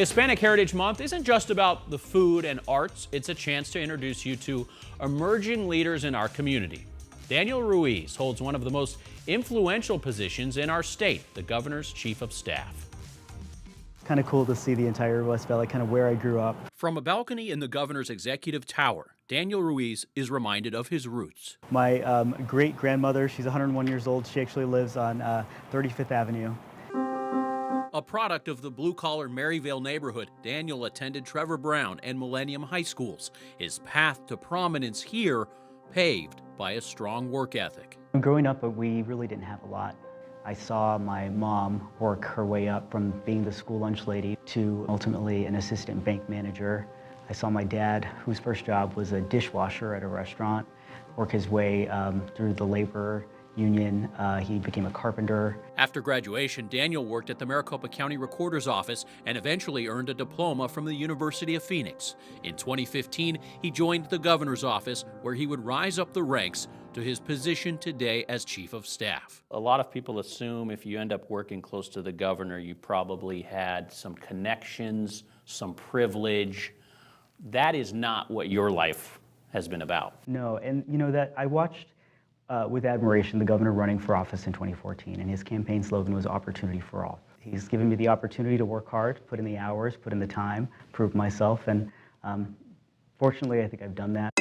Hispanic Heritage Month isn't just about the food and arts. It's a chance to introduce you to emerging leaders in our community. Daniel Ruiz holds one of the most influential positions in our state, the governor's chief of staff. Kind of cool to see the entire West Valley, kind of where I grew up. From a balcony in the governor's executive tower, Daniel Ruiz is reminded of his roots. My great-grandmother, she's 101 years old. She actually lives on 35th Avenue. A product of the blue-collar Maryvale neighborhood, Daniel attended Trevor Brown and Millennium High Schools. His path to prominence here paved by a strong work ethic. Growing up, we really didn't have a lot. I saw my mom work her way up from being the school lunch lady to ultimately an assistant bank manager. I saw my dad, whose first job was a dishwasher at a restaurant, work his way through the labor union. He became a carpenter. After graduation, Daniel worked at the Maricopa County Recorder's Office and eventually earned a diploma from the University of Phoenix. In 2015, he joined the governor's office, where he would rise up the ranks to his position today as chief of staff. A lot of people assume if you end up working close to the governor, you probably had some connections, some privilege. That is not what your life has been about. No, and you know that I watched with admiration the governor running for office in 2014, and his campaign slogan was opportunity for all. He's given me the opportunity to work hard, put in the hours, put in the time, prove myself, and fortunately I think I've done that.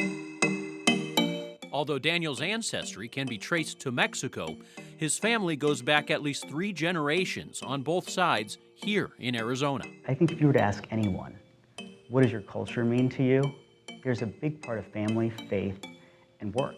Although Daniel's ancestry can be traced to Mexico, his family goes back at least 3 generations on both sides here in Arizona. I think if you were to ask anyone, what does your culture mean to you? There's a big part of family, faith, and work.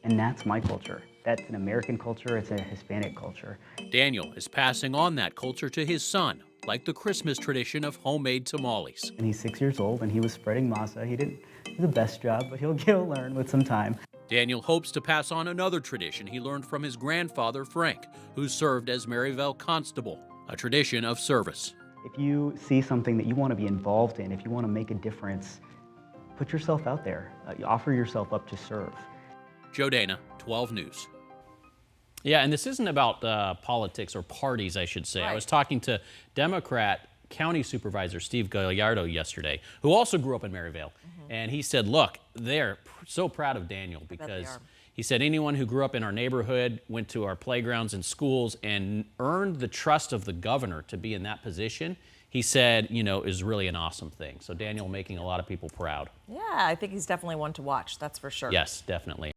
And that's my culture. That's an American culture, it's a Hispanic culture. Daniel is passing on that culture to his son, like the Christmas tradition of homemade tamales. And he's 6 years old and he was spreading masa. He didn't do the best job, but he'll learn with some time. Daniel hopes to pass on another tradition he learned from his grandfather, Frank, who served as Maryvale Constable, a tradition of service. If you see something that you want to be involved in, if you want to make a difference, put yourself out there. Offer yourself up to serve. Joe Dana, 12 News. Yeah, and this isn't about politics or parties, I should say. Right. I was talking to Democrat County Supervisor Steve Gallardo yesterday, who also grew up in Maryvale. And he said, look, they're so proud of Daniel because he said anyone who grew up in our neighborhood, went to our playgrounds and schools, and earned the trust of the governor to be in that position, he said, you know, is really an awesome thing. So Daniel making a lot of people proud. Yeah, I think he's definitely one to watch, that's for sure. Yes, definitely.